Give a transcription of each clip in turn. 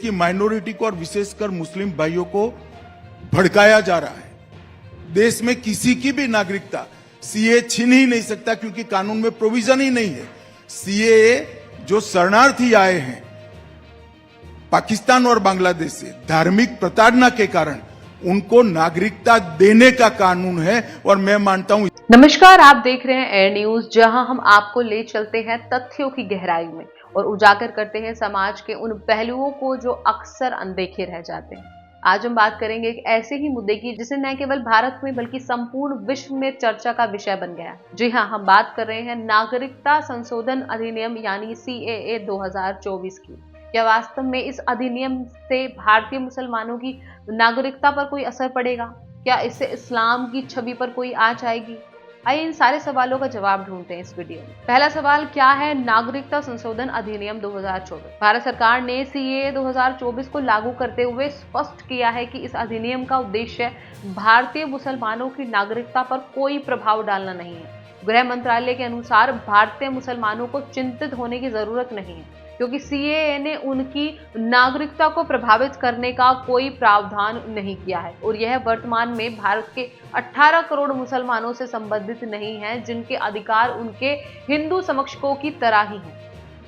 की माइनॉरिटी को और विशेषकर मुस्लिम भाइयों को भड़काया जा रहा है। देश में किसी की भी नागरिकता सीए छीन ही नहीं सकता, क्योंकि कानून में प्रोविजन ही नहीं है। सीए जो शरणार्थी आए हैं पाकिस्तान और बांग्लादेश से धार्मिक प्रताड़ना के कारण, उनको नागरिकता देने का कानून है। और मैं मानता हूं। नमस्कार, आप देख रहे हैं एयर न्यूज, जहां हम आपको ले चलते हैं तथ्यों की गहराई में और उजागर करते हैं समाज के उन पहलुओं को जो अक्सर अनदेखे रह जाते हैं। आज हम बात करेंगे एक ऐसे ही मुद्दे की जिसे न केवल भारत में बल्कि संपूर्ण विश्व में चर्चा का विषय बन गया है। जी हां, हम बात कर रहे हैं नागरिकता संशोधन अधिनियम यानी सीएए 2024 की। क्या वास्तव में इस अधिनियम से भारतीय मुसलमानों की नागरिकता पर कोई असर पड़ेगा? क्या इससे इस्लाम की छवि पर कोई आंच आएगी? आइए इन सारे सवालों का जवाब ढूंढते हैं इस वीडियो में। पहला सवाल, क्या है नागरिकता संशोधन अधिनियम 2024? भारत सरकार ने सीएए 2024 को लागू करते हुए स्पष्ट किया है कि इस अधिनियम का उद्देश्य भारतीय मुसलमानों की नागरिकता पर कोई प्रभाव डालना नहीं है। गृह मंत्रालय के अनुसार भारतीय मुसलमानों को चिंतित होने की जरूरत नहीं है, क्योंकि सीएए ने उनकी नागरिकता को प्रभावित करने का कोई प्रावधान नहीं किया है और यह वर्तमान में भारत के 18 करोड़ मुसलमानों से संबंधित नहीं है, जिनके अधिकार उनके हिंदू समकक्षों की तरह ही हैं।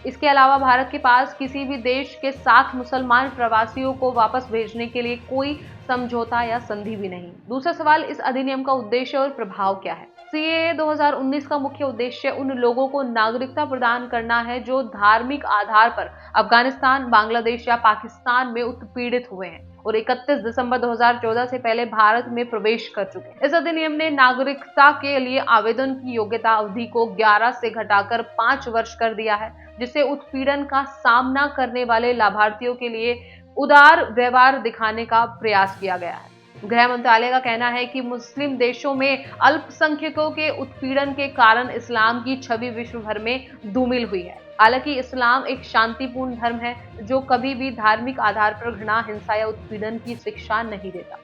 इसके अलावा भारत के पास किसी भी देश के साथ मुसलमान प्रवासियों को वापस भेजने के लिए कोई समझौता या संधि भी नहीं। दूसरा सवाल, इस अधिनियम का उद्देश्य और प्रभाव क्या है? सीएए 2019 का मुख्य उद्देश्य उन लोगों को नागरिकता प्रदान करना है जो धार्मिक आधार पर अफगानिस्तान, बांग्लादेश या पाकिस्तान में उत्पीड़ित हुए हैं और 31 दिसंबर 2014 से पहले भारत में प्रवेश कर चुके हैं। इस अधिनियम ने नागरिकता के लिए आवेदन की योग्यता अवधि को 11 से घटाकर 5 वर्ष कर दिया है, जिससे उत्पीड़न का सामना करने वाले लाभार्थियों के लिए उदार व्यवहार दिखाने का प्रयास किया गया है। गृह मंत्रालय का कहना है कि मुस्लिम देशों में अल्पसंख्यकों के उत्पीड़न के कारण इस्लाम की छवि विश्व भर में धूमिल हुई है। हालांकि इस्लाम एक शांतिपूर्ण धर्म है जो कभी भी धार्मिक आधार पर घृणा, हिंसा या उत्पीड़न की शिक्षा नहीं देता।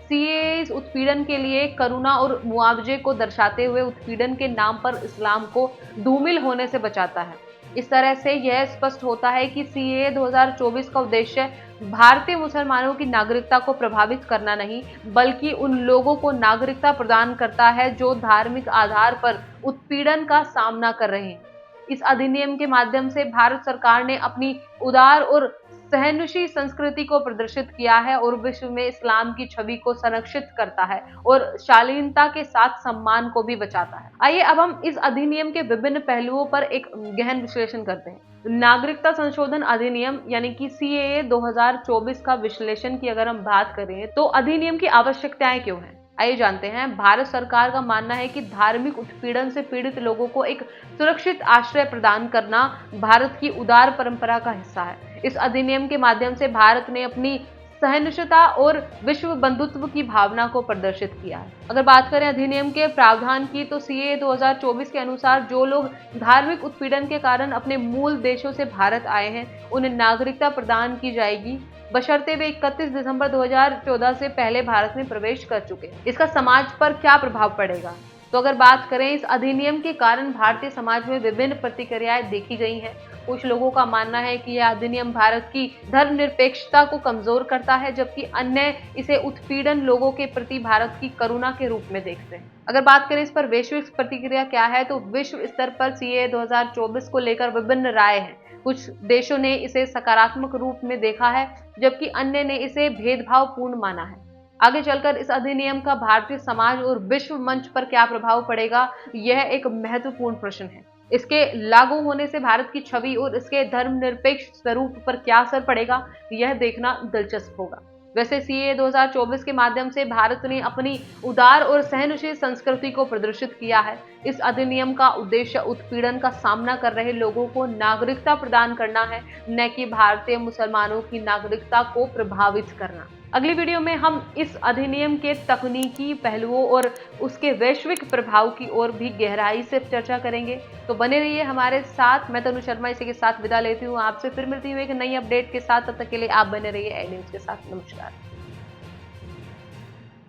सीएए इस उत्पीड़न के लिए करुणा और मुआवजे को दर्शाते हुए उत्पीड़न के नाम पर इस्लाम को धूमिल होने से बचाता है। इस तरह से यह स्पष्ट होता है कि सीएए 2024 का उद्देश्य भारतीय मुसलमानों की नागरिकता को प्रभावित करना नहीं, बल्कि उन लोगों को नागरिकता प्रदान करता है जो धार्मिक आधार पर उत्पीड़न का सामना कर रहे हैं। इस अधिनियम के माध्यम से भारत सरकार ने अपनी उदार और सहनशील संस्कृति को प्रदर्शित किया है और विश्व में इस्लाम की छवि को संरक्षित करता है और शालीनता के साथ सम्मान को भी बचाता है। आइए अब हम इस अधिनियम के विभिन्न पहलुओं पर एक गहन विश्लेषण करते हैं। नागरिकता संशोधन अधिनियम यानी कि सीएए 2024 का विश्लेषण की अगर हम बात करें तो अधिनियम की आवश्यकताएं क्यों हैं, आइए जानते हैं। भारत सरकार का मानना है कि धार्मिक उत्पीड़न से पीड़ित लोगों को एक सुरक्षित आश्रय प्रदान करना भारत की उदार परंपरा का हिस्सा है। इस अधिनियम के माध्यम से भारत ने अपनी सहिष्णुता और विश्व बंधुत्व की भावना को प्रदर्शित किया है। अगर बात करें अधिनियम के प्रावधान की तो सीएए 2024 के अनुसार जो लोग धार्मिक उत्पीड़न के कारण अपने मूल देशों से भारत आए हैं, उन्हें नागरिकता प्रदान की जाएगी, बशर्ते वे 31 दिसंबर 2014 से पहले भारत में प्रवेश कर चुके। इसका समाज पर क्या प्रभाव पड़ेगा? तो अगर बात करें, इस अधिनियम के कारण भारतीय समाज में विभिन्न प्रतिक्रियाएं देखी गई हैं। कुछ लोगों का मानना है कि यह अधिनियम भारत की धर्मनिरपेक्षता को कमजोर करता है, जबकि अन्य इसे उत्पीड़न लोगों के प्रति भारत की करुणा के रूप में देखते हैं। अगर बात करें इस पर वैश्विक प्रतिक्रिया क्या है, तो विश्व स्तर पर सीएए 2024 को लेकर विभिन्न राय हैं। कुछ देशों ने इसे सकारात्मक रूप में देखा है, जबकि अन्य ने इसे भेदभावपूर्ण माना है। आगे चलकर इस अधिनियम का भारतीय समाज और विश्व मंच पर क्या प्रभाव पड़ेगा, यह एक महत्वपूर्ण प्रश्न है। इसके लागू होने से भारत की छवि और इसके धर्मनिरपेक्ष स्वरूप पर क्या असर पड़ेगा, यह देखना दिलचस्प होगा। वैसे सीएए 2024 के माध्यम से भारत ने अपनी उदार और सहनशील संस्कृति को प्रदर्शित किया है। इस अधिनियम का उद्देश्य उत्पीड़न का सामना कर रहे लोगों को नागरिकता प्रदान करना है, न कि भारतीय मुसलमानों की नागरिकता को प्रभावित करना। अगली वीडियो में हम इस अधिनियम के तकनीकी पहलुओं और उसके वैश्विक प्रभाव की ओर भी गहराई से चर्चा करेंगे। तो बने रहिए हमारे साथ। मैं तनु शर्मा इसी के साथ विदा लेती हूँ। आपसे फिर मिलती हूँ एक नई अपडेट के साथ। तब तक के लिए आप बने रहिए एयर न्यूज के साथ। नमस्कार।